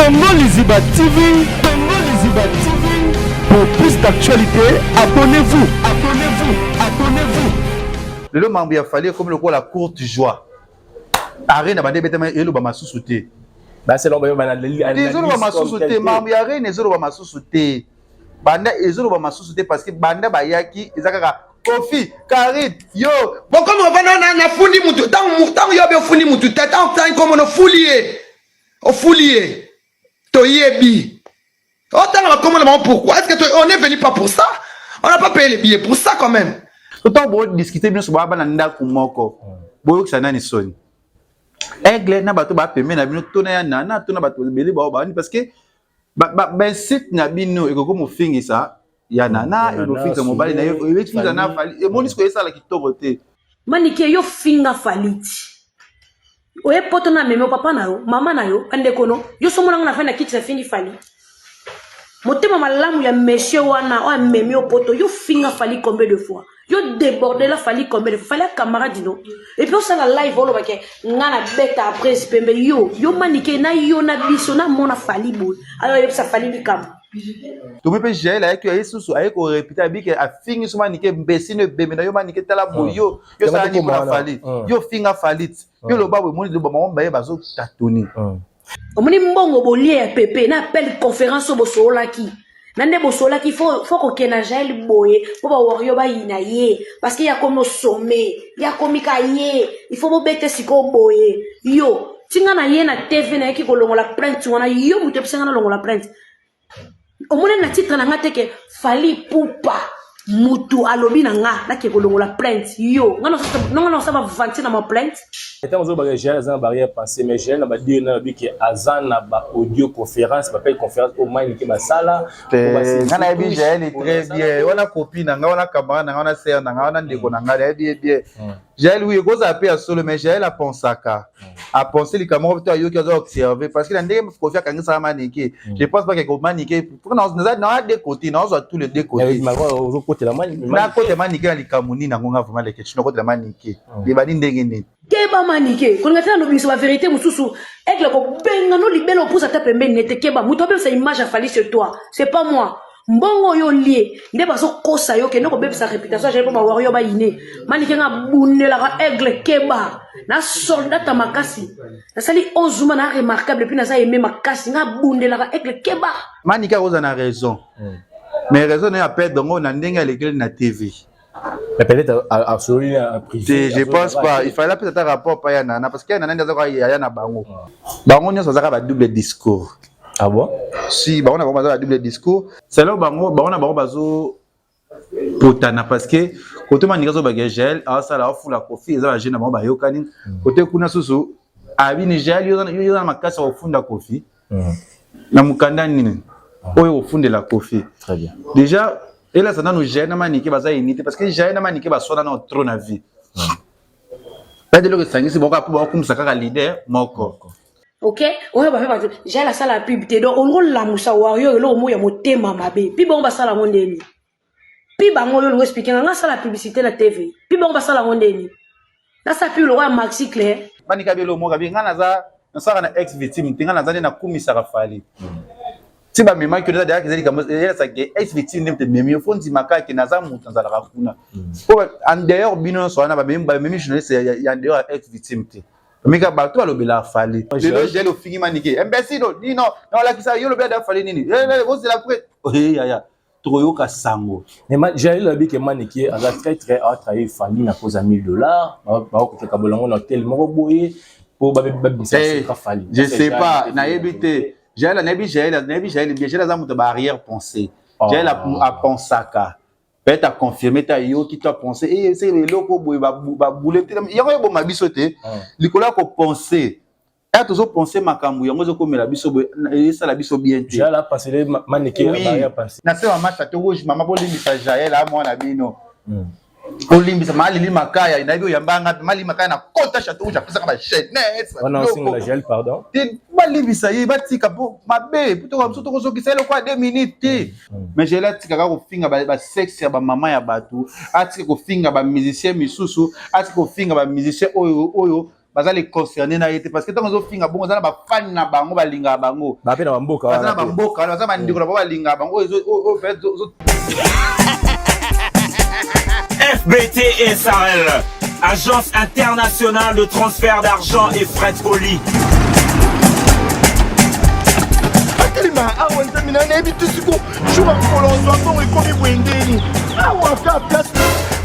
Congo Liziba TV, Congo Liziba TV. Pour plus d'actualité, abonnez-vous, abonnez-vous, abonnez-vous. Le membre il a fallu comme le quoi la courte joie. Arena ba debetama elo ba masusuté. Bah c'est l'homme ba na les autres ba masusuté membre ya arena les autres ba masusuté. Banda les autres ba masusuté parce que banda ba yaki ezakaka Kofi, Karit, yo. Bon comme on va na fundi mutu tant yo be fundi mutu tant comme on foulier. Au foulier. Toyebi. Autant comment on pourquoi est-ce que on est venu pas pour ça? On n'a pas payé les billets pour ça quand même. Autant bon discuter bien sur baba na ndako moko. Boyo sana ni soni. Aigle na bato ba peme na bino tona ya nana tona bato beli ba ba parce que ba site na bino ekoko mo fingisa ya nana elo finga mobali na yo e finga na fali e monisco esa la kitoko te. Manike yo finga faliti. Oye poto na meme papa na yo, mama na yo, ande kono, yo somo na fana kitchen fingi fali. Motema malamu ya monsieur wana o meme yo poto, yo finga fali combien de fois? Yo débordé la fali combien de fois? Fallait camarade no. Et puis on s'en la live olo bake ngana beta après pembe yo manike na yo na biso na mona fali bol. Alors yo sa fali likam. Tu peux gérer là que yesu avec répéter avec a fingi so manike mbesine bembe na yo manike tala boyo yo sa ni na fali. Yo finga falit. Yo lo babo moni lo bamo baye bazo tatoni. Omoni mbongo bolie pepe na appel conférence au bosolaki. Nande bosolaki faut ko kena jail boye pour ba wario ba inaye parce qu'il y a comme au sommet, il y a comme kaye, il faut bobete siko boye. Yo, tinga na ye na TV na yeki ko longola plainte wana yo mutu psenga na longola plainte. Omoni na titre na ngate ke fali pupa mutu alobi na nga na ke ko longola plainte. Yo, ngana sa ba vanti na ma plainte. Étant aux autres j'ai une barrière pensée mais j'ai na ba dire na bi que azan na ba audio conférence ba appelle conférence au moins qui ba sala ngana ebi j'ai très bien wana copine nga wana camarade nga wana sœur nga wana ndeko nga bien j'ai lui go zapper solo mais j'ai la pensaka a penser les camarades toi yo qui ont observé parce que la ndenge Kofi akanga ça manike je pense pas que ko manike pour nous na deux côtés nous à tous les deux côtés ma aux côté la manike na côté manike na likamuni na ngonga vraiment les questions côté la manike les bani ndenge ni Keba manike, kon ngata no biso la vérité mususu, aigle ko benga no libelo pour sa tape mbe nete keba, muto be sa image a fallu sur toi. C'est pas moi. Mbongo yo lié, nde ba so kosa yo ke no ko be sa réputation, j'ai pas ba wario ba iné. Manike nga bunela ka aigle keba. Na soldat makasi. Na sali 11 mois na remarquable puis na sa aimé makasi nga bundela ka aigle keba. Manike oza na raison. Mais raison na perdre ngo na ndenge l'église na TV. Mais peut-être absolument privé. Je pense pas. Il fallait peut-être un rapport pas yana parce qu'il y a nana ndeza ya na bango. Bango nyo sozaka ba double discours. Ah bon? Si bango na bango ba double discours. C'est là bango na bango bazo potana parce que côté manika zo bagagel a ça la fu la Kofi eza ba jeune bango ba yokani côté kuna susu abi ni gel yo na makasa wa funda Kofi. Na mukanda nini? Oyo funde la Kofi. Très bien. Déjà et là, ça nous gêne à maniquer baza unité parce que gêne à maniquer bas soit dans notre trône à vie. Là, de l'autre c'est bon pour comme ça leader moko. Ok, on va faire j'ai la salle à pub te donc on roule la musa wario lo mo ya motema mabe. Puis bon ba sala mondeni. Puis ba mo lo expliquer na salle la publicité la TV. Puis bon ba sala mondeni. Na sa pu le roi Maxi Claire. Manika belo mo kabi ngana za na sara na ex victime ngana za na kumisa rafali. Si ba mema ki oza derrière comme elle ça que ex victime ne memi fo ndimaka ki naza mutu nzala kafuna ko en dehors bino so na ba memi journaliste ya en dehors ex victime te mika ba to alobela fali le gel au fingi manike imbécile ni non la ki sa yo lobela fali nini vous c'est la prête ya troyo ka sango mais j'ai le bi que manike a très très a travaillé fali na cause $1000 ba ko ka bolongo na tellement boye pour ba fali je sais pas na ebité j'ai la nebi j'ai la zamu de barrière pensée j'ai la à pensaka peut-être à confirmer ta yo qui t'a pensé et c'est le loko boy ba bouleté il y a bon ma bisoté likola ko penser et toujours penser makambu yango zo komela biso et ça la biso bien j'ai la passer maneke barrière pensée na c'est maman château rouge maman bolimi sa jael à moi na bino Olimbisa mali limakaya inabi yambanga mali makaya na kota château rouge apesa ka chaînette on a signe la gel pardon tin mali bisa yi batika po mabe puto ko soto ko sokisa le kwa 2 minutes mais j'ai là tika ka ko finga ba sexe ya ba mama ya batu atika ko finga ba musicien misusu atika ko finga ba musicien oyo baza les concernés na été parce que tant que finga bon za ba fan na bango ba linga bango ba pe na bamboka baza na bamboka baza ba ndiko na ba linga bango o fait FBT SARL, Agence internationale de transfert d'argent et frais de colis. akalima awa nzambe na nayebi tusiku shuka kolonzo mbongo ekomi bwendeni awa ka place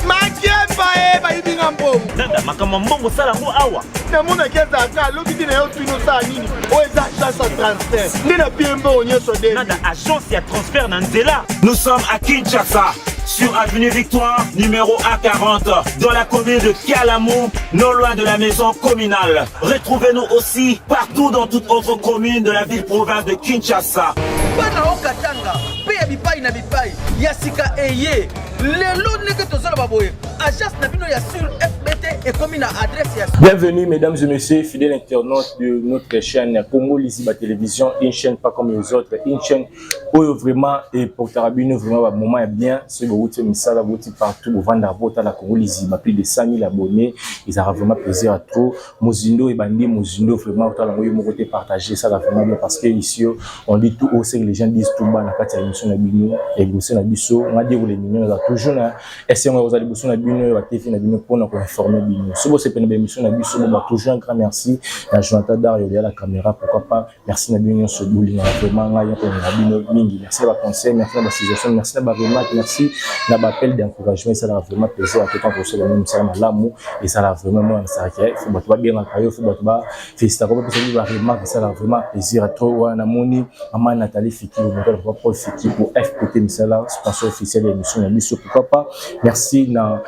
makemba e bayibinga mbongo Nanda makambo mbongo sala ngo awa. namonaki ezalaka alobi ntina yo twino osala nini oyo eza agence ya transfert nde na pie mbongo nyonso de Nanda agence ya transfert na nzela. Nous sommes à Kinshasa, sur avenue Victoire, numéro A40, dans la commune de Kalamou, non loin de la maison communale. Retrouvez-nous aussi partout dans toute autre commune de la ville-province de Kinshasa. bana okatanga mpe ya bipai na bipai ya sika eye lelo ndenge tozoloba boye agence na bino ya sur FBT ekomi na adresse ya Bienvenue mesdames et messieurs, fidèles internautes de notre chaîne Congo Liziba Télévision, une chaîne pas comme les autres, une chaîne où vraiment et pour Tarabino vraiment un moment est bien, c'est le route misala route partout au vendre à la Congo Liziba plus de 100 000 abonnés, ils ont vraiment plaisir à trop. Mozindo et Bandi Mozindo vraiment autant la moyen côté partager ça vraiment bien parce que ici on dit tout haut, c'est que les gens disent tout bas dans la émission na bino et émission na biso, on a dit les mignons là toujours na essayer on va aller émission na bino va TV na bino pour nous informer bino. Si vous c'est une émission na biso on va toujours un grand merci à Jonathan Dario derrière la caméra, pourquoi pas merci na bino ce bouling vraiment là pour na bino mingi, merci la conseil, merci la suggestion, merci la remarque, merci la appel d'encouragement, ça a vraiment plaisir à tout temps pour ce même ça na l'amour et ça a vraiment moi ça qu'il faut pas bien en caillou, faut pas féliciter pour que la remarque, ça a vraiment plaisir à trop na moni maman Nathalie Fiki notre propre Fiki pour FPT Misala sponsor officiel de l'émission na biso, pourquoi pas merci na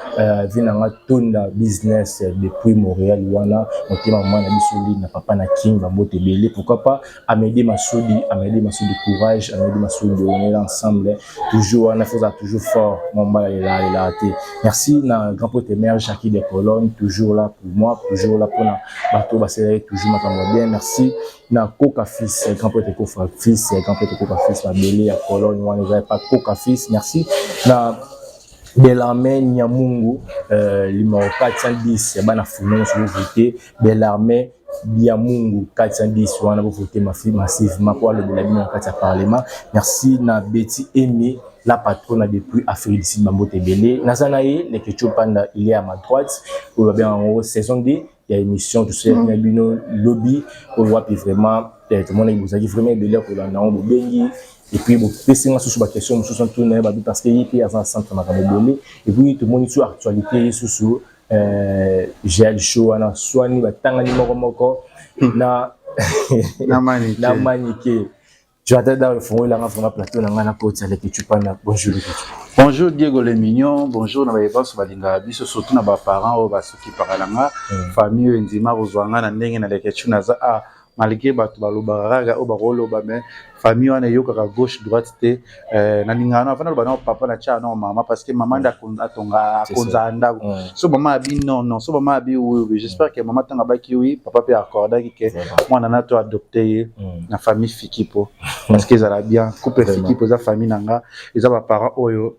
vinanga Tonda business depuis Montréal wana motema maman na biso li na papa na King Bambote Belé, pourquoi pas Amédée Massoudi courage, Amédée Massoudi on est ensemble toujours on a fait ça toujours fort mon mal il a été merci na grand pote mère Jackie des Colonnes toujours là pour moi toujours là pour na bateau basé toujours makambo bien merci na Coca Fils grand pote Coca Fils grand pote Coca Fils ma Belé à Colonne on ne pas Coca Fils merci na Bellarmé Nyamungu numéro 410 ya bana funon sur voter Bellarmé Biamungu 410 wana voter massivement pour le Bellarmé en quatre parlement. Merci na Betty Aimé la patronne depuis Afrique du Sud Bambote Belé Nazanaye les Ketchupanda il est à ma droite pour bien en haut saison 2 il y a émission tout ça Nabino lobby pour voir puis vraiment tout le monde vous a dit vraiment belé pour la naon bengi. Et puis, bon, c'est une question, parce qu'il y a un centre de et puis, tout le monde sur l'actualité, sur GL Show, soit ni batanga ni moko, na manique. Tu as dans le fond, il a vraiment plateau, dans la côte, avec tu parles. Bonjour. Bonjour Diego les mignons, bonjour na ba so balinga biso surtout na ba parents o ba soki paralanga famille ndima rozwanga na ndenge na lekechu na za malgré bato balobaraga o baroloba mais famille wana yokaka gauche droite te na lingana afana bana papa na cha na mama parce que maman nda atonga konza ndako so mama abi non so mama abi oui j'espère que maman tanga baki oui papa peut accorder que mwana na to adopter na famille Fikipo parce que ça va bien couple Fikipo za famille nanga eza ba parents oyo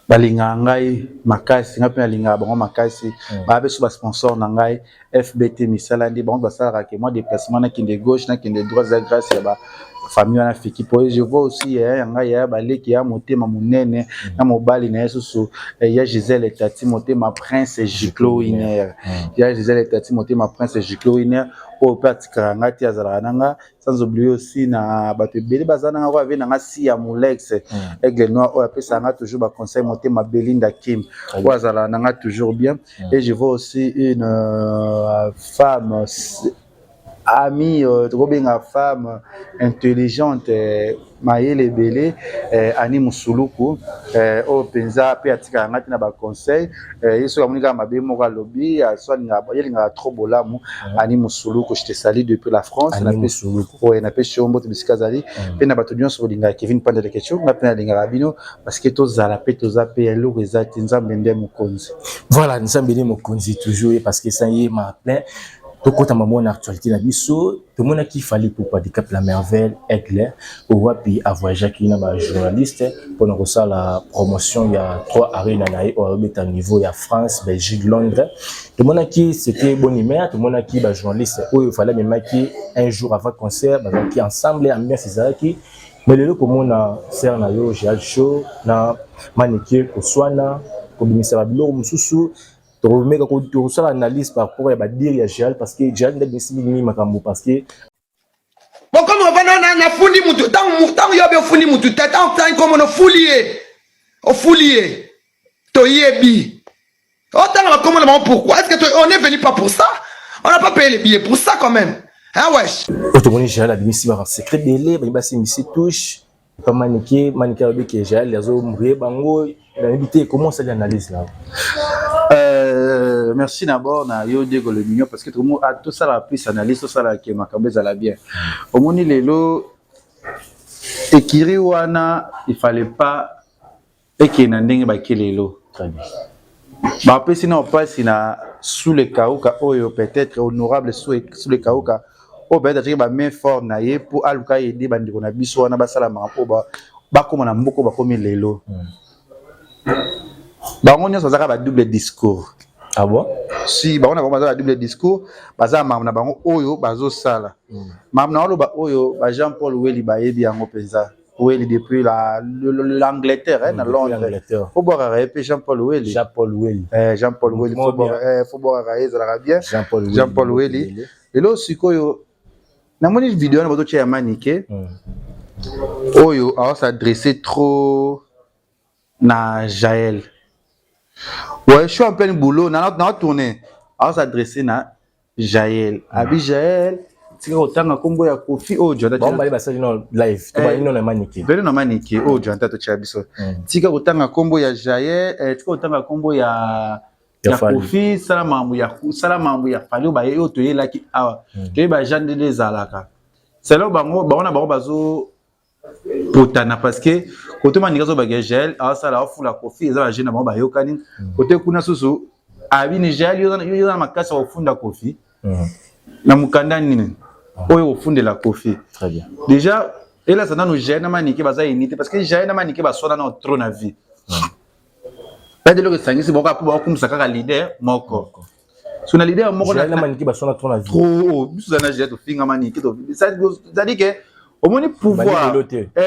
balinga ngai makasi ngapi alinga bango makasi ba beso ba sponsor na ngai FBT misala ndi bango basala ke moi déplacement na kinde gauche na kinde droite za grâce ya ba famille na Fikipo je vois aussi ngai ya baleki ya motema munene na mobali na yesusu ya Gisèle Tati motema prince Giclo Winner ya Gisèle Tati motema prince Giclo Winner au pratika ngati azala nanga sans oublier aussi na bato belé bazana nga avec nanga si ya Molex aigle noir o apesa nga toujours ba conseil motema Belinda Kim o azala nanga toujours bien et je vois aussi une femme amie Robinga femme intelligente Maëlle Belé Ani Musuluku o penza pe atika ngati na ba conseil yeso amunika mabe moko lobby so linga trop bolamu Ani Musuluku je te salue depuis la France na Musuluku na pe shombo tbisikazali pe na bato nyonso linga Kevin Panda de question na pe na linga rabino parce que tozala pe tozape elo rezati nzambe ndé mokonzi voilà nzambe ndé mokonzi toujours parce que ça y est ma plein tout quand on a actualité na biso tout le monde qui fallait pour pas Cap la merveille Aigle au wapi à voyager qui na journaliste pour nous ça la promotion il y a 3 arènes naï au niveau il y a France Belgique Londres tout le monde qui c'était bonne humeur tout le monde qui ba journaliste où il fallait même qui un jour avant concert qui ensemble ambiance c'est qui mais le comme on a ser na yo j'ai show na maniquer ko swana ko bimisa bilo mususu tu remets quand tu analyse par rapport à dire il y a Gérald parce que Gérald n'est pas si mini makambo parce que bon comme on va na fundi mutu tant yo be fundi mutu tête tant comme on foulier to yebi autant comme on pourquoi est-ce que on est venu pas pour ça on n'a pas payé les billets pour ça quand même hein wesh autrement Gérald a mis si par secret délai ba si misi touche pas maniquer avec Gérald les autres mourir bango l'invité comment ça l'analyse là. Merci d'abord na yo Diego le mignon parce que tout le monde a tout ça la plus analyse tout ça la qui makambe za la bien au moni lelo ekiri wana il fallait pas ekena ndenge ba kelelo Très bien ba pe sinon passe na sous le kauka oyo peut-être honorable sous le kauka o peut-être ba main fort na ye pour aluka aider bandiko na biso wana basala mapo ba koma na mboko ba komi lelo bango nyonso azaka ba double discours. Ah bon? Si bango na bango bazala double discours baza mamu na bango oyo bazo sala mamu na oloba oyo ba Jean-Paul Weli ba yebi yango penza Weli depuis l'Angleterre na Londres faut boire répé Jean-Paul Weli Jean-Paul Weli faut boire raise la bien Jean-Paul Weli et là sikoyo na moni vidéo na bato tia manique oyo a s'adresser trop na Jaël. Ouais, je suis en plein boulot. On a tourné. On s'adresser na Jaël. Abi Jaël, tu autant na kombo ya Kofi o Jonathan. Bon ba ça non live. Tu ba ino na manique. Bele na manique o Jonathan to chabiso. Tika autant na kombo ya Jaël, tika autant na kombo ya Kofi, salama mambu ya Fali ba yo to yela ki awa. To ba Jean de Zalaka. C'est là bango na bango bazo potana parce que côté manigazo bagagel a ça la fou la Kofi eza ba jeune ba yokani côté kuna susu abi ni gel yo na makasa wa funda Kofi na mukanda nini oyo funde la Kofi très bien déjà et là ça dans nos jeunes maniki baza unité parce que jeunes maniki ba sona na trop na vie pas de lo que sangisi boka pour kumsa kaka leader moko sona leader moko na maniki ba sona trop na vie trop biso na jet to finga maniki to ça dit que au moins pouvoir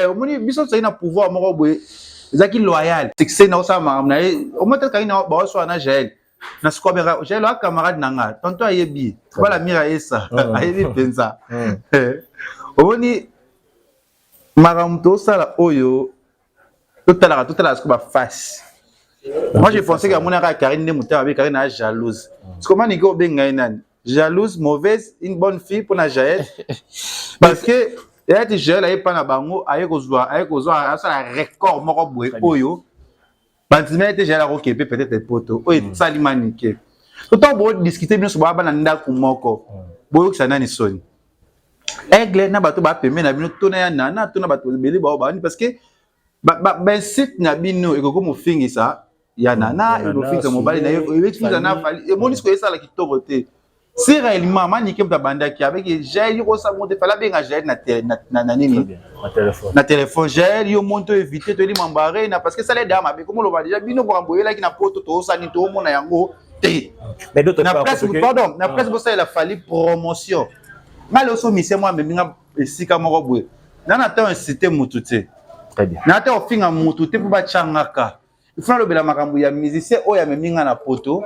au moins biso ça ina pouvoir moko boye zaki loyal c'est na ça na au moins ka ina ba so na gel na skobera gel wa camarade nanga tonto ayebi bala mira esa ayebi penza au moins maramto sala oyo toute la skoba face moi j'ai pensé que mon ara Karine Muta avec Karine est jalouse comment ni go benga nani jalouse mauvaise une bonne fille pour na Jaël parce que et là tu gères là pas na bango aye kozwa ça la record moko boye oyo bantima était gère la rokepe peut-être poto oyo sali manique tout temps bo discuter bien sur ba na ndako moko boyo que ça nani soni Aigle na bato ba peme na bino tona ya nana tona bato beli ba ba parce que ben site na bino ekoko mo fingisa ya nana e mo fingisa mobali na yo e fingisa na fali e monisco esa la kitoko te si réellement manique mta bandaki avec j'ai yo ça monte fala benga j'ai na nini na téléphone j'ai yo monte éviter to li mambare na parce que ça les dames avec comme lo ba déjà bino ko amboyela ki na poto to ça ni to mona yango te mais d'autres na place pardon na place bo ça il a fallu promotion mal aussi mission moi mais nga esika moko boye na temps inciter mutu te très bien na temps ofinga mutu te pour ba changaka il faut lobela makambu ya musicien oya meminga na poto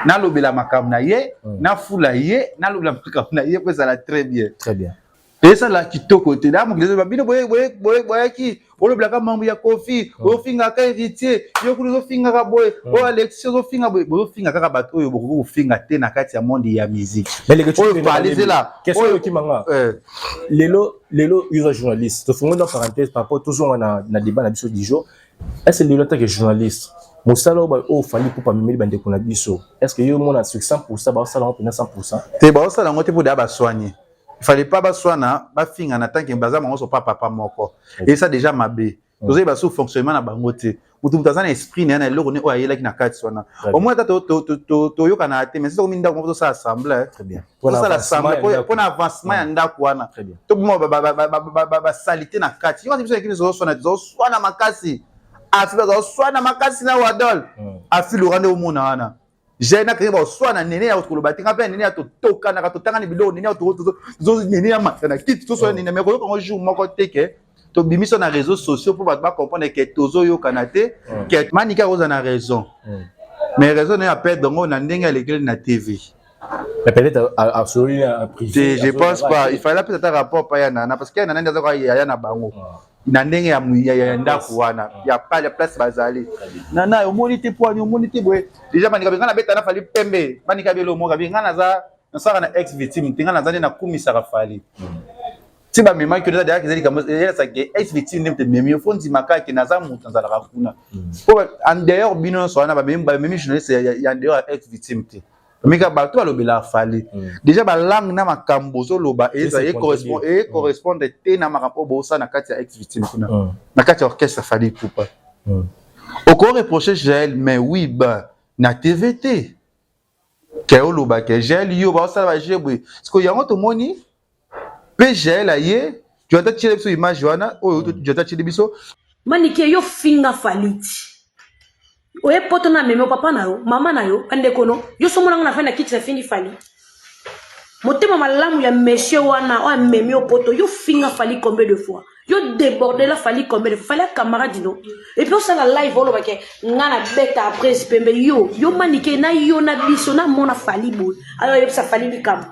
na lobela makambu na ye na fula ye na lobela makambu na ye pour ça la très bien et ça la kitoko te da mo kizo bino boye ki olobela ka mambu ya Kofi ofinga ka héritier yo kuzo finga ka boye o Alexis zo finga boye bo finga ka bato oyo boko finga te na kati ya monde ya musique mais les gars tu parler là question qui manga lelo user journaliste to fongo dans parenthèse par rapport toujours na débat na biso du jour est-ce que le tant que journaliste mosala o fali pour pas memeli bande ko na biso est-ce que yo mona sur 100% ba sala on 100% te ba sala ngote pour da ba soigner il fallait pas ba soana ba finga na tant que baza mongo so papa moko et ça déjà mabé Tozo ba sous fonctionnement na bango te. Mutu mutazana esprit na eloko ne oyela ki na kati wana. Au moins to yoka na te mais c'est comme ndako ko ça assemblée. Très bien. Pour ça l'assemblée pour avancement ya ndako wana. Très bien. To mo ba salité na kati. Yo biso ekipe zo na makasi. Afiba zo na makasi na wadol. Afilu rande o mona wana. J'ai na keba so na nene ya ko batinga pe nene ya to toka na ka to tanga ni bilo nene ya to zo nene ya matana kit to so nene me ko ko jour moko teke. To bimiso na réseaux sociaux pour ba comprendre que tozo yo kanate que manika oza na raison mais raison ne appelle donc on a ndenge à l'église na TV mais peut-être absolument à privé je pense pas il fallait peut-être un rapport pa ya nana parce que nana ndazo ya na bango na ndenge ya ndako wana ya pas la place bazali nana omonité poani omonité boy déjà manika ngana beta na fali pembe manika belo mo kabi ngana za nsaka na ex victime tingana za na kumisa rafali si ba mema que d'ailleurs qu'ils comme elle ça que ex victime ne memi fond di maka ki naza mutu nzala rakuna ko en dehors bino so na ba memi journaliste ya en dehors ex victime te mika ba to alobela fali déjà ba langue na makambo zo loba et correspond te na makambo bo ça na kati ya ex victime kuna na kati orchestre fali poupa encore reprocher Jaël mais oui ba na TVT ke oloba ke Jaël yo ba ça va jebwe parce que yango to moni PGL aye, tu as tiré sur image Joanna, tu as tiré biso. Manike yo finga faliti. Oye poto na meme papa na yo, mama na yo, ande kono, yo somo na fana kiti na fingi fali. Motema malamu ya monsieur wana, o meme yo poto, yo finga fali combien de fois? Yo débordé la fali combien de fois? Fallait camarade no. Et puis on s'en la live olo bake, ngana beta après pembe yo manike na yo na biso na mona fali boy. Alors yo sa fali likam.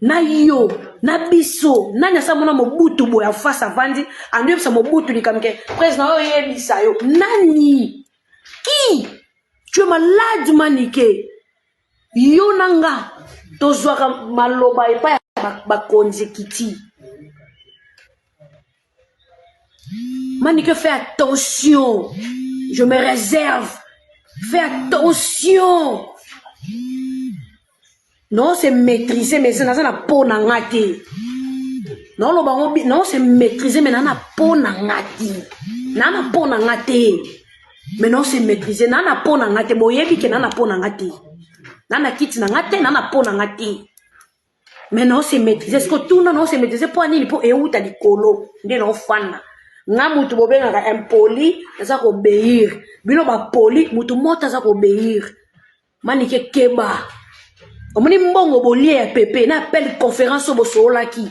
Na yo na biso nani asa mona mobutu boya face avandi ando sa mobutu likamke président yo yebisa yo nani qui tu es malade manike yo nanga tozwaka maloba epa ba konzekiti manike fais attention je me réserve fais attention. Non, c'est maîtriser, mais c'est dans la peau n'angati. Non, non, c'est maîtriser, mais dans la peau n'angati. Dans la peau n'angati. Mais non, c'est maîtriser, dans la peau n'angati. Boyebi que dans la peau n'angati. Dans la kit n'angati, dans la peau n'angati. Mais non, c'est maîtriser. Est-ce que tout non, c'est maîtriser pour aller pour éouta di colo. N'est non fan. Nga mutu bobenga ka impoli, ça obéir. Bino ba poli, mutu mota ça obéir. Manike keba. Omoni mbongo bolie pepe na appel conférence bosola ki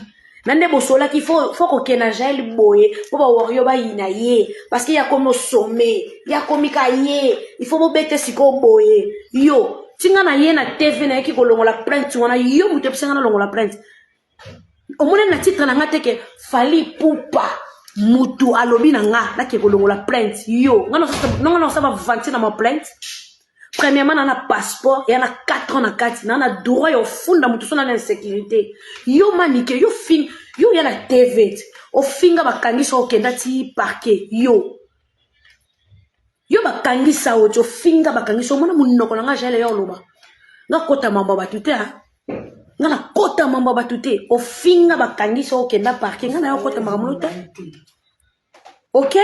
nande bosola ki faut ko kena Jaël boye po ba wario ba ina ye parce que ya komo sommet ya komika ye il faut bobete siko boye yo tinga na ye na TV na ki ko longola plainte wana yo mutu pesa na longola plainte omoni na titre na ngate ke fali pupa mutu alobi na nga na ke ko longola plainte yo ngana sa ba vanter na ma plainte. Premièrement, on a un passeport et on a 4 ans à 4. On a droit au fond de toute insécurité. Yo manike, yo fin, yo y a la TV. Au fin, ba kangi so kenda ti parquet. Yo ba kangi sa o fin ba kangi so mona munoko na Jaël yo loba. Na kota mamba batute ha. Na kota mamba batute. Au fin ba kangi so kenda parquet. Na yo kota mamba OK?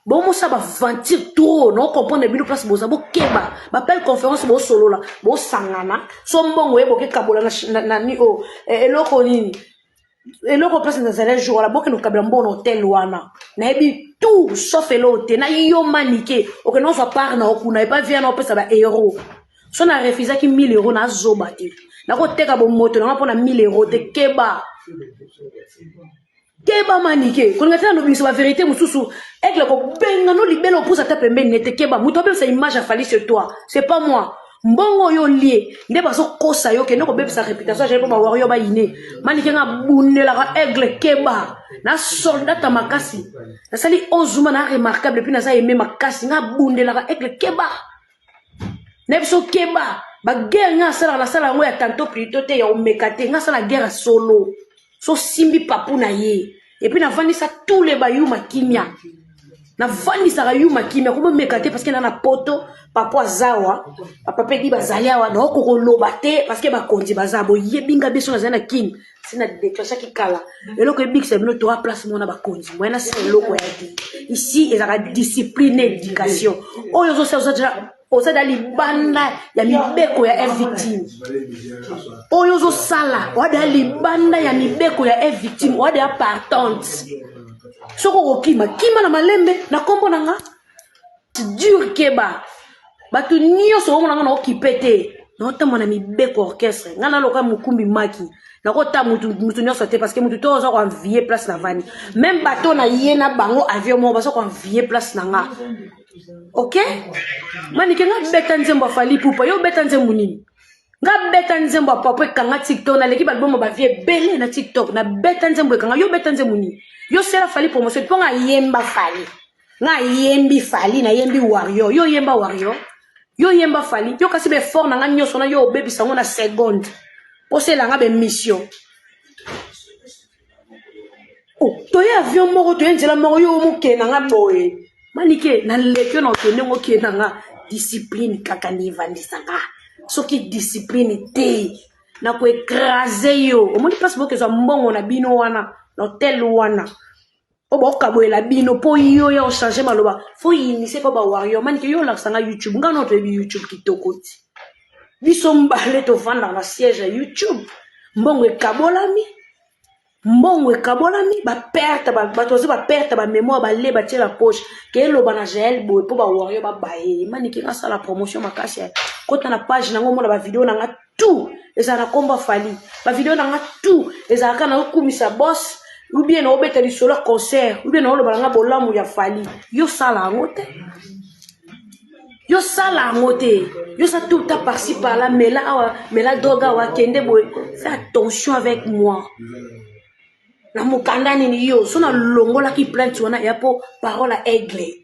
Bon, moi, ça va ventir trop, non, comprendre bien, place, bon, ça va keba, m'appelle conférence, bon, solo, là, bon, sangana, son bon, ouais, bon, kabola, na, ni, oh, et l'autre, nini, et l'autre place, dans un jour, là, bon, que nous kabla, bon, hôtel, wana, na, ebi, tout, sauf l'hôtel, na, yo, maniqué, ok, non, ça part, na, ok, na, pas vient, non, ça va, héros, son a refusé qui 1000 euros, na, zobati, na, ko, teka, bon, moto, na, pour na 1000 euros, de keba, keba manike kon ngata no biso la vérité mususu avec le benga no libelo pour ça taper nete keba muto be sa image a fallu sur toi c'est pas moi mbongo yo lié nde baso kosa yo ke no ko be sa réputation j'ai pas ba wario ba ine manike nga bunela ka aigle keba na soldat makasi na sali 11 mois na remarquable puis na sa aimé makasi nga bundela ka aigle keba nebso keba ba guerre nga sala la sala ngo ya tanto plutôt te ya omekate nga sala guerre solo. So simbi papu na ye. Et puis na vandi ça tous les bayou makimia. na vandi saka yuma kimia ko mekate parce que na poto papa zawa papa pedi bazaliawa na ko lobate parce que ba konzi bazabo yebinga beso na zana kim sina déclencher ki kala eloko ebik c'est bino to place mona ba konzi moi na c'est eloko ya di ici ezaka discipline éducation oyo zo oza dali banda ya mibeko ya victime oyo zo sala wa dali banda ya mibeko ya victime wa de partante soko kima na malembe na kombo nanga dur keba batu nyonso omona nga na okipete na otama na mibeko orchestre nga na loka mukumbi maki na kota mutu nyonso te parce que mutu to oza ko envier place na vani même bato na yena bango avion mo baso ko envier place na nga. Ok? Mani ke nga beta nzembo fali pupa yo beta nzembo nini? Nga beta nzembo papa kanga TikTok na leki balbomo ba vie belé na TikTok na beta nzembo kanga yo beta nzembo nini? Yo sera fali promotion po nga yemba fali. Nga yembi fali na yembi warrior. Yo yemba warrior. Yo yemba fali. Yo kasi be fort na nga nyoso na yo baby sango na seconde. Po se la nga be mission. Oh, to ya avion moko to nzela moko yo mo ke na nga boye. Manike na lekyo na okende ngo ke na nga discipline kaka ni vandisanga. Soki discipline te na ko écraser yo. Omoni passe boke zo mbongo na bino wana na hotel wana. Oba okaboela bino po yo ya o changer maloba. Fo initier pa ba warrior manike yo la sanga YouTube ngano to bi YouTube kitokoti. Biso mbale to vanda na siège YouTube. Mbongo ekabolami. Mbongo ekabolami ba perte ba batozi ba perte ba mémoire ba le ba tira poche ke lo bana Jael boy po ba warrior ba baye maniki nga sala promotion makasi kota na page nango mona ba video na nga tout eza na komba fali ba video na nga tout eza kana kumisa boss ou bien na obeta li solo concert ou bien na lo bana nga bolamu ya fali yo sala ngote yo sala ngote yo sa tout ta par-ci par là mais là droga wa kende boy fais attention avec moi. Na mukanda nini yo so na longola ki plainte wana ya po parole aigle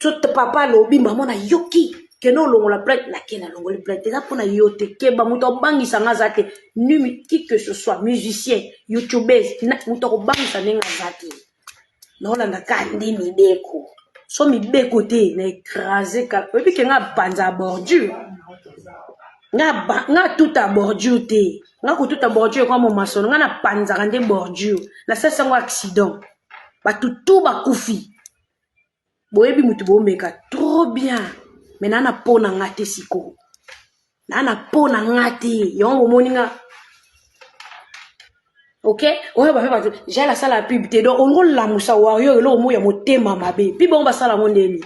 so te papa lobi maman na yoki ke no longola plainte na ke na longola plainte za pona yo te ke ba muto bangisa nga zate numi qui que ce soit musicien youtubeur na muto ko bangisa nenga zate no la ndakandi mibeko so mibeko te na écraser ka epi ke nga panza bordure nga tout à bordure te nga ko tout à bordure kwa mo masono nga na panza kande bordure na sasa ngo accident ba tout ba kufi boyebi mutu bo meka trop bien mais na pona ngate siko na pona ngate yongo moninga. Ok oyo ba fa j'ai la salle à pub te donc on la musa warrior lo mo ya motema mabe pi bon ba sala mondeni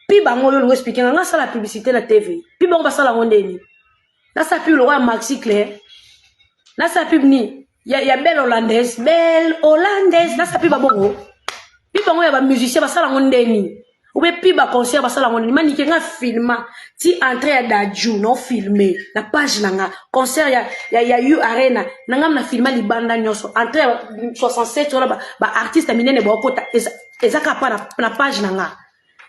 pi ba ngo yo ngo expliquer nga sala publicité la TV pi bon ba sala mondeni na sa pub le roi Maxi Claire na sa pub ni ya belle hollandaise na sa pub ba bongo pi bango ya ba musicien ba sala mondeni ou be pi ba concert ba sala mondeni manike nga filma ti entrée ya daju no filmer na page nanga concert ya U Arena nanga na filma libanda nyoso entrée 67 wala ba artiste minene ba okota ezaka pa na page nanga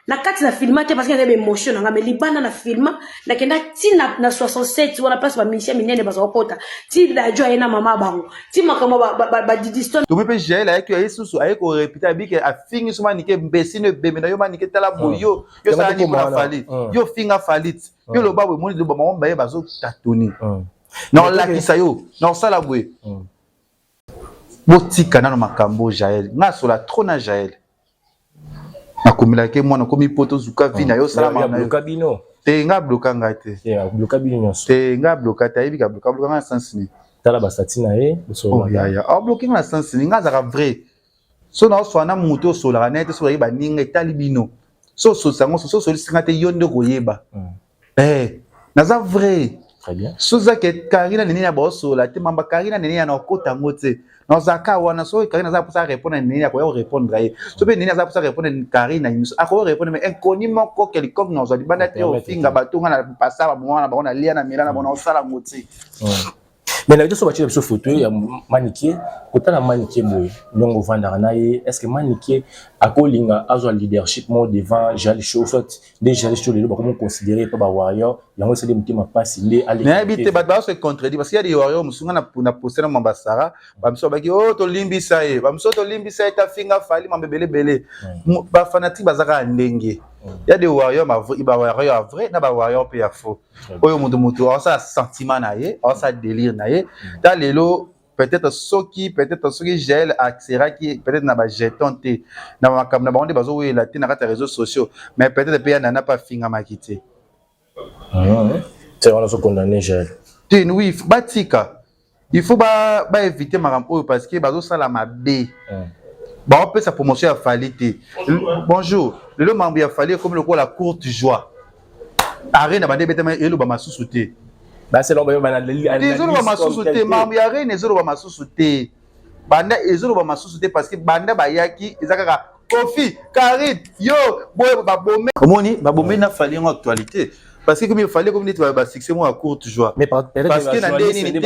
na kati na filma te parce que y a des émotions nanga mais libanda na filma na kenda ti na 67 wala place ba musicien minene ba okota ti daju ena mama bango ti makamo ba didiston to pepe Jael avec yo yesusu avec ko répéter abi ke a fingi suma nike mbesine bebe na yo manike tala boyo yo sa ni na falit yo finga falit yo lo babwe moni lo ba mama baye bazo tatoni na la kisa yo na sala bwe botika na makambo Jael nga sola trop na Jael na komila ke mwana komi poto zuka vina yo sala na yo kabino te nga bloka ngate bloka bino te nga bloka ta yebi ka bloka nga sens ni tala basati na ye so ya bloka nga sens ni nga za vrai so na so na muto so la net so yeba ninga tali bino so sango so singa te yonde koyeba na za vrai très bien so za ke Karina nini ya boso la te mamba Karina nini ya na kota ngote na zaka wana so Karina za pour ça répondre nini ya ko répondre ye so be nini za pour ça répondre Karina miso ako répondre mais inconnu moko quelconque na zo di banda te o finga batunga na passa ba mwana ba ona lia na mira na bona osala ngote Mais la vidéo sur la photo, il y a maniqué. Quand on a maniqué, on va est-ce que maniqué a colinga a un leadership devant Jali Show, soit des Jali Show, les comment considéré par Warrior, il y a aussi des petits pas signé à mais habité ba se contredit parce qu'il y a des Warriors musunga na poster na Mambasara, ba mso ba ki oh to limbisa e, ba mso to limbisa e ta finga fali mambebele bele. Ba fanatique bazaka ndenge. Il y a des Warriors ba Warrior vrai na ba Warrior pe ya faux. Oyo mutu ça sentiment na ye, ça délire na ye. Dans lelo peut-être ceux qui gèlent accéra qui peut-être n'a pas jeton té na makam na bande bazo we la té na kata réseaux sociaux mais peut-être pe na pas finga makité. C'est on a condamné gel. Oui, batika. Il faut ba éviter makam oyo parce que bazo sala mabe. Ba on peut sa promotion à falité. Bonjour, le membre ya falé comme le quoi la courte joie. Arena bande betema elo ba masusu té. Bah c'est l'homme banal. Ezolo ba masusu té, mambo ya arena ezolo ba masusu té. Banda ezolo ba masusu té parce que banda ba yaki ezaka Kofi, Karit, yo, boy ba bomé. Omoni ba bomé na falé en actualité. Parce que comme il fallait comme dit ba succès moi à courte joie. Mais parce que na ndeni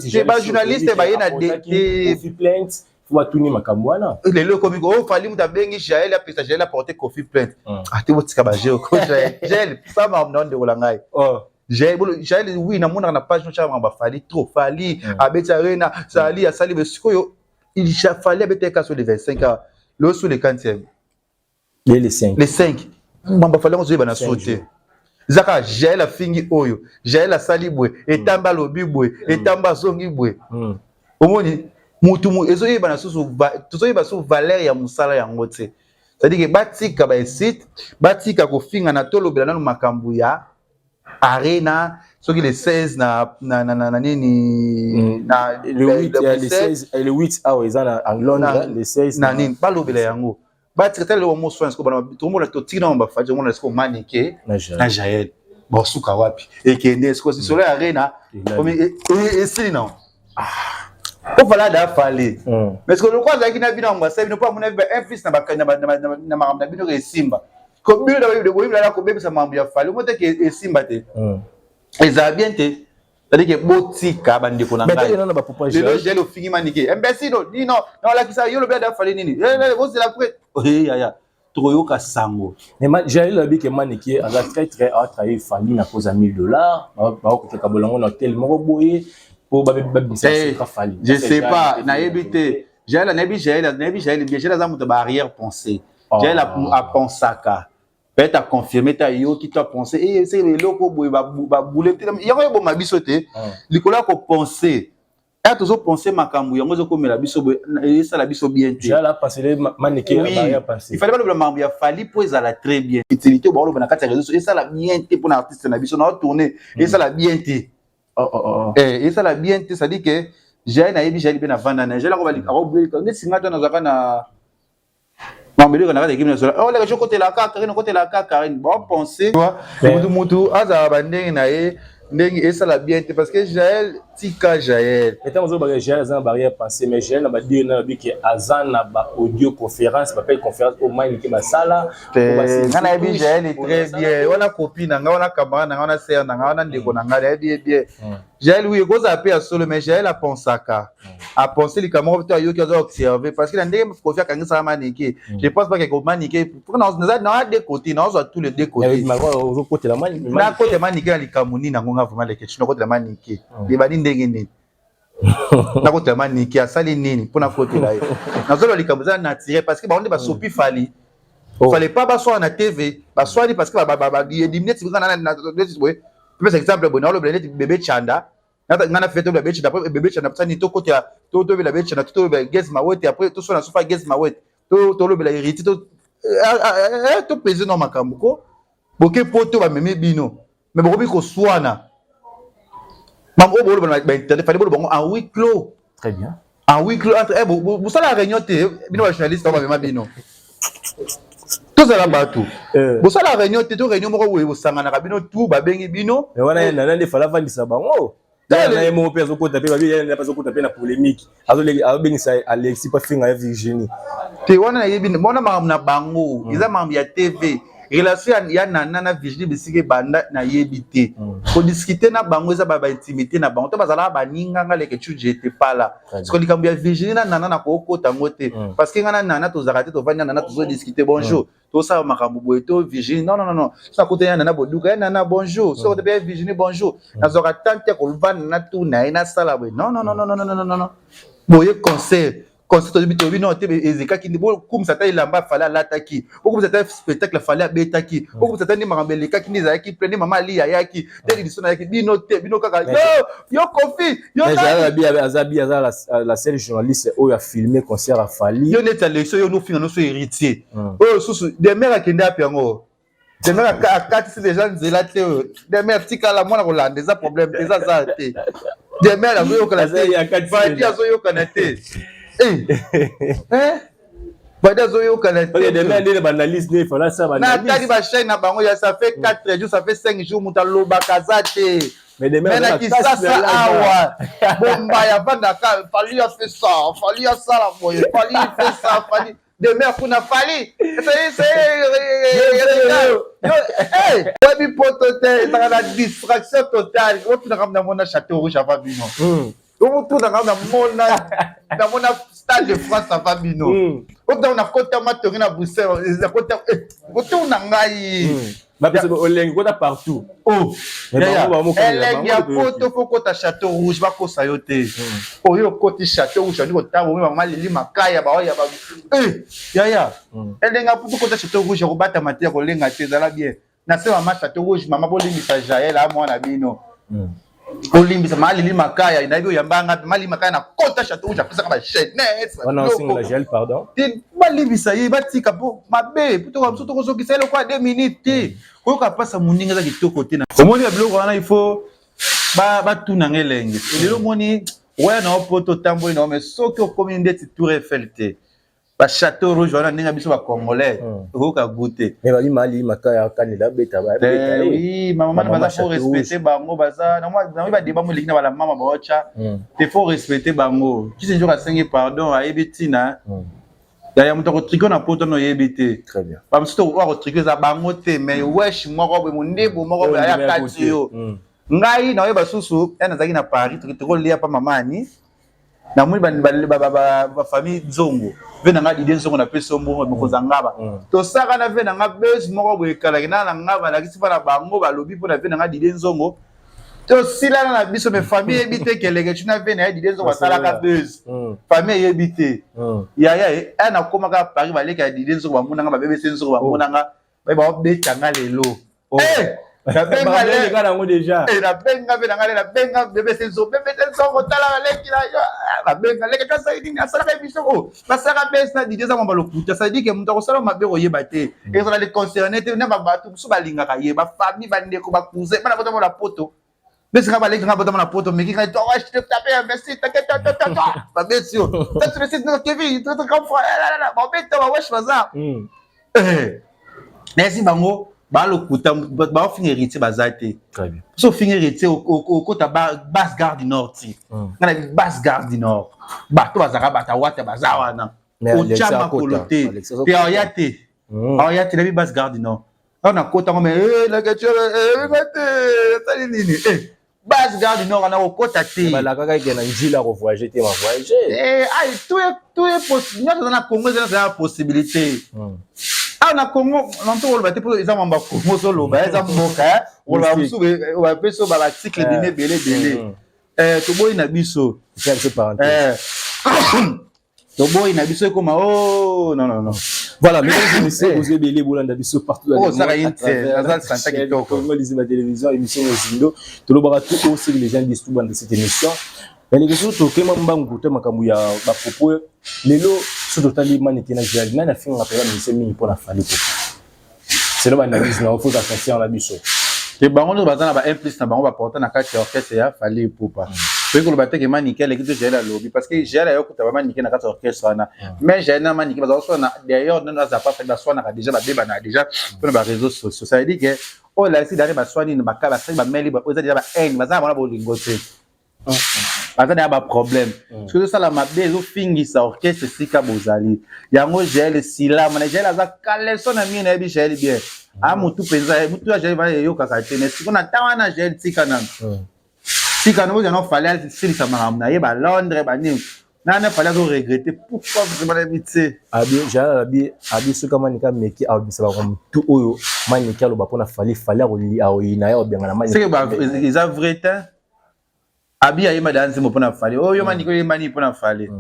c'est ba journaliste ba yena Kofi plainte. Faut tourner makambwana. Les locaux comme go fallait muta bengi Jaël a pesa Jaël a porté Kofi plainte. Ah te botika ba Jaël ko Jaël ça m'a demandé de langai. Oh Jaël oui na mona na page cha ba fali trop fali abeti arena sali a sali besiko il fallait abeti ka sur les 25 ans le sur les 40e. Les 5 mamba fallait on zo bana sauter. Zaka Jaël a fingi oyo Jaël a sali bwe etamba lobi bwe etamba zongi bwe. Omoni mutu ezoyeba na susu tozoyeba su valeur ya musala ya ngote c'est-à-dire que batika ba site batika ko finga na tolobela na makambu ya arena soki le 16 na nini na le 8 ah ils en Londres le 16 na nini balobela yango batika tele wo mo soins ko bana tomola to tina ba faje mona sko manike na Jaël bo suka wapi ekende sko si solo arena comme et non il faut là d'affalé mais ce que le crois qui n'a bino ngwa sabi no pa mona un fils na bakanya na maramna bino ke simba ko bino da de boyim la ko bebe sa mambu ya fali mo te ke simba te eza bien te c'est-à-dire que botika bandi ko na ngai le gel fingi manike imbécile ni non la ki sa yo le bia d'affalé nini vous c'est la prête ya troyoka sango mais j'ai le bi que manike a très très a travaillé fali na cause $1000 ba ko te kabolongo na tel moko boye. Je sais pas, naïbité. J'ai la nebi bien j'ai la barrière pensée. J'ai la à penser ça. Peut-être à confirmer ta yo qui t'a pensé et c'est le loco ba bouler. Il y a bon ma bisoté. Nicolas ko penser. Et toujours penser makambu yango zo comme la biso et ça la biso bien. J'ai la penser maniquer barrière pensée. Il fallait pas le mambu ya fali pour ça la très bien. Utilité bon na kata réseau et ça la bien pour l'artiste na biso na tourner et ça la bien té. Et ça la bien ça dit que j'ai na yebi j'ai bien avant na j'ai la robali ne singa to na zaka na mameli kana ka équipe nationale oh le côté la Karine bon penser tu vois mutu aza bandeng na ye ndenge et ça la bien parce que Jaël tika Jaël et tant que Jaël a une barrière pensée mais Jaël na ba dire na bi que azan na ba audio conférence ba appelle conférence au moins qui ba sala ngana yebi Jaël est très bien wana copine nga wana camarade nga wana sœur nga wana ndeko nga bien Jaël oui go zapper à solo mais Jaël a pensé à penser les camarades to yo qui ont observé parce que ndenge confia kanga ça manike je pense pas que comme manike pour non deux côtés non soit tous les deux côtés au côté la manike na côté manike na likamuni na ngonga vraiment les questions côté la manike les bani ndenge nini na côté la manike asali nini pour na côté là na zolo likamuza na tirer parce que ba on ba sopi fali fallait pas ba soit na TV ba soit parce que ba éliminer tu na par exemple bon le bébé Chanda ngana fait le bébé Chanda après bébé Chanda ça ni to côté to bébé Chanda to guess ma wet après to so na sofa guess ma wet to le bébé hérité to peser dans makambo ko boke poto ba meme bino mais bokobi ko swana mam o bolo ba internet fallait bolo en huis clos très bien en huis clos entre vous ça la réunion te bino ba journaliste ba meme bino tout ça là batou vous ça la réunion te to réunion moko we sangana ka bino tout ba bengi bino mais wana na nde fala vandisa bango na mo peso ko taper ba bien na peso ko taper na polémique azo bengisa Alexis pas finga Virginie te wana yebi mona mam na bango iza mam ya TV relation ya nana na Virginie bisike banda na yebité ko discuter na bango eza ba intimité na bango to bazala ba ninga nga leke tu j'étais pas là parce que likambo ya Virginie na nana na ko kota ngote parce que ngana nana to zakate to vanya nana to zo discuter bonjour to sa makambo boye to Virginie non ça côté ya nana boduka ya nana bonjour so côté ya Virginie bonjour na zo tante ko lvana na tu na sala boye non boye conseil to bito non te ezeka ki bo comme ça ta ilamba fala lataki comme ça ta spectacle fala betaki comme ça ta ni marambele ka ki za ki prene mama ali yaki te di sona yaki bino kaka yo kofi yo Azabi la seule journaliste où a filmé concert à Fali yo net élection yo no finga no so héritier susu de mère kende apiango de mère akati c'est déjà nzela te de mère tika la mona ko lande za problème te za te de mère yo kala te akati azo yo kana te Bada zoyo kanate. Ok, demain les banalistes ne font ça banaliste. Na tali ba chaîne na bango ya ça fait 4 jours, ça fait 5 jours mutalo bakazate. Mais demain na ki sasa awa. Bomba ya banda ka fali a fait ça, fali a ça la moye, fali fait ça, fali demain kuna fali. C'est baby potote, ça la distraction totale. On peut ramener mon château rouge à Fabino. On tourne dans mon stade de France à Fabino. On a côté amateur na Bruxelles, côté on a ngai. Parce que Oleng on a partout. Oh. Elle y a photo faut côté château rouge ba ko sayote. Oyo côté château rouge ni côté mo mama lili makaya ba ya ba. Yaya. Elle nga photo côté château rouge ko bata matière ko lenga te zala bien. Na se mama château rouge mama bolingi sa Jael a mwana bino. Olimbisa mali makaya inaibyo yambanga mali makaya na kota château rouge apesa kama chaîne on a aussi la gel pardon tin malimbisa yi batika po mabe puto kwa msoto kozo kiselo kwa 2 minutes ko ka pasa muninga za kitoko tena omoni ya biloko wana il faut ba tuna ngelenge lelo moni oya na poto tambo ina mais soki okomi ndeti Tour Eiffel te ba château rouge wana ninga biso ba congolais ko ka goûter mais bali mali makaya kanela beta ba beta oui maman baza faut respecter bango baza na moi ba débat mo likina bala mama baocha il faut respecter bango qui se jour à 5 pardon a ebitina ya muto ko triko na poto no yebite très bien ba msto ko triko za bango te mais wesh moko be mondebo moko be ya kati yo ngai na yeba susu ena zaki na Paris triko lia pa mamani na mwi ba famille zongo vena nga dide zongo na peso mbongo mokoza ngaba to saka na vena nga bes moko boye kala na ngaba la kisi na bango ba lobi pona vena nga dide zongo to sila na biso me famille ebite keleke tuna vena dide zongo sala ka bes famille ebite ya ana koma ka Paris ba leka dide zongo ba mona nga ba bebe senzo ba mona nga ba beta nga lelo na benga le kana ngo déjà na benga be na benga bebe senzo ko tala leki la yo na benga leki ka sa idini asala ka biso ko basaka besa dide za mamba lokuta ça dit que muto ko sala mabe ko yeba te et ça les concerner te na ba batu so balinga ka yeba famille bande ko ba cousin bana boto la poto besa ka ba leki nga boto na poto mais ki ka to acheter taper investir ta ba besio ta tu récite no Kevin tu comme frère ba beta ba wesh baza merci bango ba lokuta ba finir héritier bazate très bien so finir héritier au côté basse gare du nord ti na basse gare du nord ba to bazaka bata wata bazawana o chama kolote pe ayate na bi basse gare du nord on a kota mais la question tali nini basse gare du nord na o kota te ba la kaka ke na njila ko voyager te ma voyager ai tout est possible na Congo c'est possibilité na Congo n'entend pas pour les amamba Congo solo ba eza mboka wala musube wa peso ba article bine belé to boy na biso c'est parenthèse to boy na biso comme non voilà mesdames et messieurs vous avez belé bolanda biso partout dans le monde ça va être ça kitoko Congo lisi ba télévision émission Zindo to lo bara tout aussi les gens disent tout dans cette émission mais les autres to kema mbangu te makambu ya ba propos lelo surtout tali maniki na jali na finga pela mise mingi pour la fali ko c'est le analyse na faut attention na biso te bango no bazana ba implice na bango ba porter na kati orchestre ya fali popa pe ko bateke maniki le kito jela lobby parce que jela yo kuta ba maniki na kati orchestre na mais jela na maniki bazo so na d'ailleurs na za pas faire so na déjà ba débat na déjà pour ba réseaux sociaux ça veut dire que oh là ici d'aller ba soigner na ba kala ba meli ba oza déjà ba haine bazana ba bolingo te Parce qu'il y a un problème. Parce que ça, la mabé, ils ont fini sa orchestre, c'est comme Bozali. Il y a un gel, si là, mais gel, ça calme son ami, n'a pas gel bien. Ah, mon tout pesant, mon tout gel va y avoir mais si on attend un gel, si canam. Si canam, il y a un fallait, si ça m'a ramené, bah Londres, bah New. Non, il fallait regretter. Pourquoi vous m'avez invité? Abi, ce que manika meki abi ça va comme tout oyo manika lo ba pona fallait na ya bien na manika. C'est que ils ont vrai temps. Abi ayi madanse mo pona fallait. Oh yo maniko ye mani pona fallait.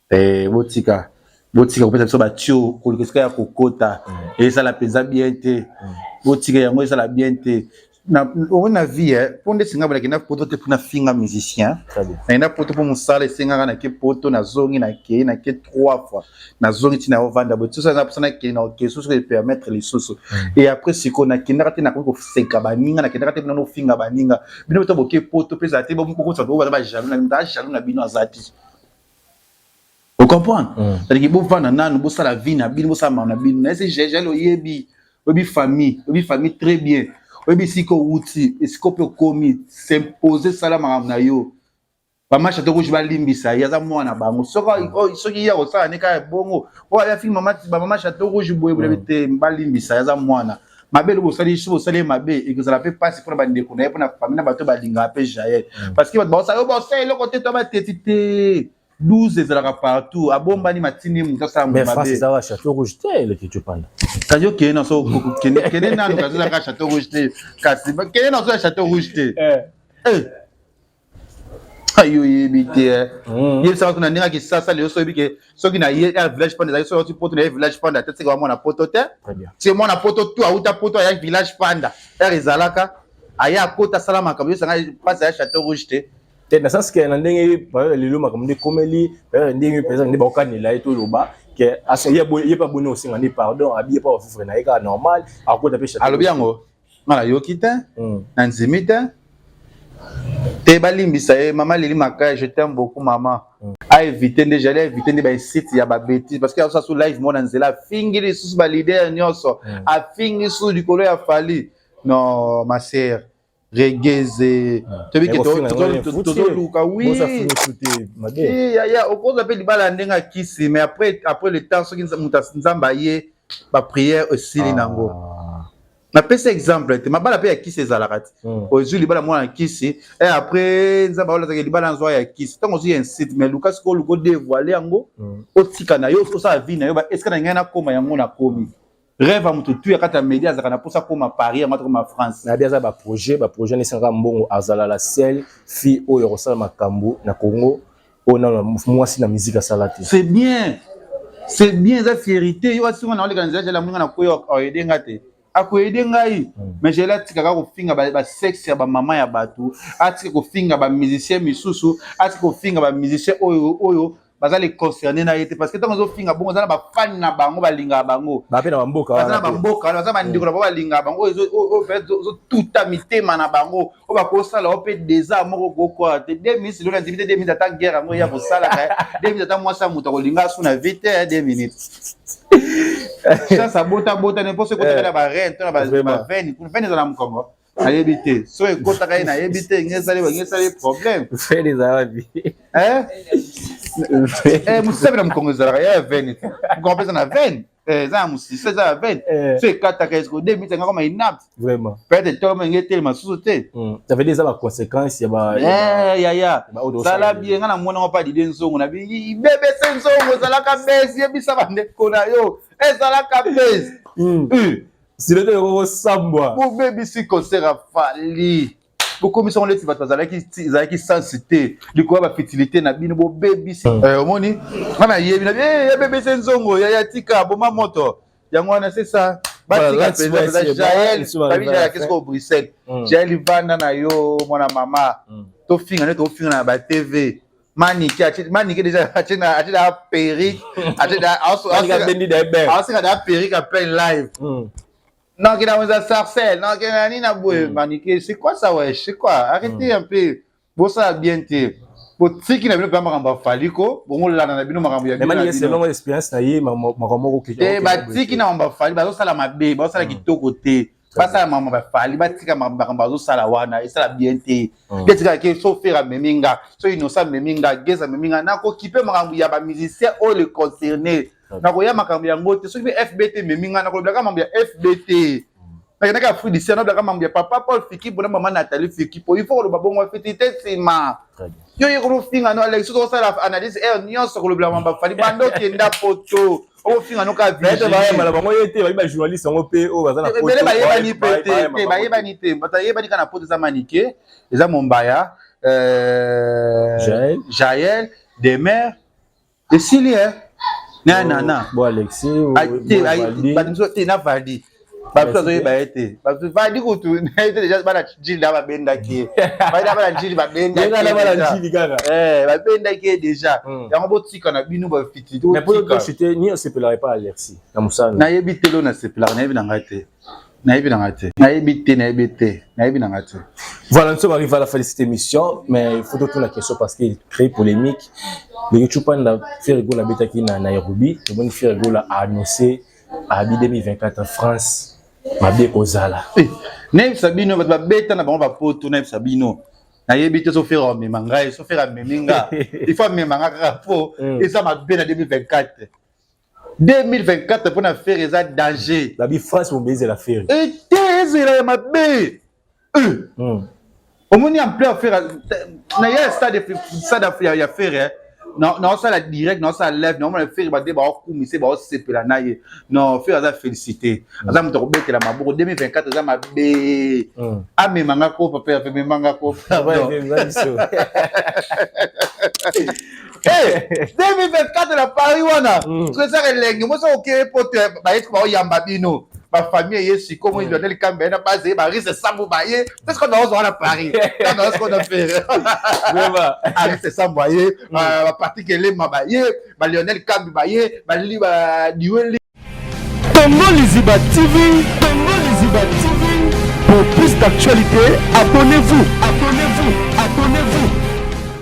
Botika kopesa so ba tio ko keska ya kokota et ça la pesa bien te. Botika yango ça la bien te. On a vu pour des singa bala kina poto te pona finga musicien. Na ina poto pour musala singa na ke poto na zongi na ke 3 fois. Na zongi tina ovanda bo tout ça na persona ke na ke so que permettre les sources. Et après c'est qu'on a kina kate na ko seka baninga na kina kate na no finga baninga. Bino to boke poto pesa te bo ko ça do ba jalou na bino azati. Vous comprenez? C'est-à-dire que vous vendez nan vous ça la vie na bino ça na bino. C'est j'ai le yebi famille très bien. Oui, si ko outil, est-ce qu'on peut commis s'imposer ça la maramna yo. Ba ma château rouge ba limbisa, ya za mwana bango. Soki ya osala ne ka bongo. O ya film mama château rouge boye bete ba limbisa ya za mwana. Mabelo bo sali sho sali mabe et que ça la fait passer pour ba ndeko na pour na famille na bato ba linga pe jaye. Parce que ba ça bo ça le côté to ba tetite 12 ezalaka partout abombani matini muta sa mais France ça va château rouge le que tu parles kajo ke na so kene na no kazo ka château rouge te kasi kene na so château rouge te ayo yebite yeb sa ko na ninga ki sasa le so yebike so ki na ye village panda so tu poto na village panda te ko mona poto te c'est mona poto tu auta poto ya village panda ezalaka aya kota salama ka yo sanga passe ya château rouge te dans sens que na ndenge ba lelo makamde komeli ba ndenge pesa ndi ba kanela eto loba que asa ye pas bonne aussi ngani pardon abi pas ofufre na eka normal akota pe château alobi yango ngala yokita na nzimita te balimbisa ye mama lili makaya je t'aime beaucoup maman a éviter déjà éviter des ba site ya ba bêtise parce que ça sur live mon nzela fingiri sous ba leader nyoso a fingi sous du kolo ya fali non ma sœur reggae tu vis que tout luka oui ya au cause appelle bala ndenga kisi mais après le temps ce qui nzamba ye ba prière aussi linango na pese exemple te mabala pe ya kisi ezalakati ozuli bala mwana kisi et après nzamba ola ke libala nzo ya kisi tant ozi incite mais lukas ko luko dévoiler yango otika na yo ça vie na yo est-ce que na ngana koma yango na komi rêve amutu tu ya kata media zakana pour ça comme à Paris à comme à France na bien ça ba projet ne sanga mbongo azala la seule fille oyo rosala makambo na Congo ona mwasi na musique salati c'est bien za fierté yo asi on a organisé la mwinga na koyo aider ngate akoyede ngai mais j'ai là tika ko finga ba sexe ya ba mama ya batu atika ko finga ba musicien misusu atika ko finga ba musicien oyo bazali concerné na yete parce que tant ozo finga bongo zana ba fan na bango ba linga bango ba pe na mboka bazana ba mboka bazana ba ndiko na ba linga bango zo tuta mitema na bango o ba ko sala o pe déjà moko goko te 2000 le ndimite 2000 ata guerre ngo ya ko sala ka 2000 ata mwasa muta ko linga suna vite 2 minutes ça bota ne pose ko ta ba reine to na ba veni za na mkongo ayebite so ekota kai na yebite ngesale problème feli za wapi musebe na mkongo za ya veni ko pesa na veni za musise za veni so ekata kai ko 2000 ngako ma inapte vraiment peut-être to mengete ma susute ça veut dire ça ba conséquences ya ba ya sala bien ngana mona ngo pa di denzongo na bi bebe senzongo sala ka besi ebisa bande kona yo sala ka besi si le temps sambwa mon bébé si concert a fallu beaucoup mis sont les qui sensité du quoi ba fertilité na bino bo bébé si omoni ngana yebi na bébé senzongo ya tika boma moto yango na c'est ça ba tika pesa Jaël ba qu'est-ce qu'au Bruxelles Jaël vanda na yo mona mama to finga na ba TV Maniki déjà a perruque a perruque à plein live non, qui n'a pas sarcelle, non, qui n'a pas de maniqué. C'est quoi ça, ouais? C'est quoi? Arrêtez un peu. Bon, ça a bien été. Bon, si qui n'a pas de faliko, bon, là, on a bien marambou. Mais maniqué, c'est longue expérience, ça y est, ma qui. Eh, bah, si qui n'a pas de faliko, bah, ça la m'a bé, bah, ça la qui to côté. basala makambo bafali batika makambo bazosala wana esala bien te betika ke so faire meminga so innocent meminga geza meminga nakokipe makambo ya bamusicien oyo le concerné nakoya makambo yango te soki mpe FBT meminga nakolobelaka makambo ya FBT nakenaka fruit du ciel nakolobelaka makambo ya papa Paul Fikipo na mama Nathalie Fikipo il faut koloba bongo feti te nsima yo yekolofinga no Alex soki osala analyse nyonso kolobela makambo bafali bando kenda poto ofinga no ka vite ba bango yete ba journaliste ngo pe o bazana poto bele bayebani pete bayebani te batayebani kana poto za manike eza Mombaya Jaël Demer et Silie na bon Alexis te na Valdi bato zoyeba ete bato Valdi kutu na ete déjà bana jili da babenda ki bana jili babenda babenda ki déjà yango botika na binu ba fiti mais pour que j'étais ni on se plairait pas Alexis na musana na yebite lo na se plairait na yebi na ngate na yebi na ngate. Voilà, nous sommes arrivés à la fin de cette émission, mais il faut retourner la question parce qu'il est très polémique. Le YouTube a fait rigoler la bêta qui est à Nairobi, le bon fait rigoler a annoncé à 2024 en France, ma bête aux ala. Naïb Sabino, va bêta na bon va poto Naïb Sabino. Naïb te so faire memanga, so faire meminga. Il faut memanga rapport et ça m'a bien en 2024. 2024 pour faire ça danger. La vie France mon baiser la faire. Et t'es là ma bé. Au moins en plein faire na ya stade ya faire non ça la direct non ça live non on faire ba débat ku mi c'est ba sepela na ye non faire ça féliciter ça me tobete la maboko 2024 ça ma bé a me manga ko papa me manga ko eh 2024 la Paris wana c'est ça relègue moi ça OK pote ba être ba yamba bino ma famille yesi comme il Lionel Kambé na base ba risque sambo baye parce qu'on a à Paris dans ce qu'on a fait vraiment risque sambo baye ba parti que les mabaye ba Lionel Kambé baye ba li ba diweli Congo Liziba TV pour plus d'actualité abonnez-vous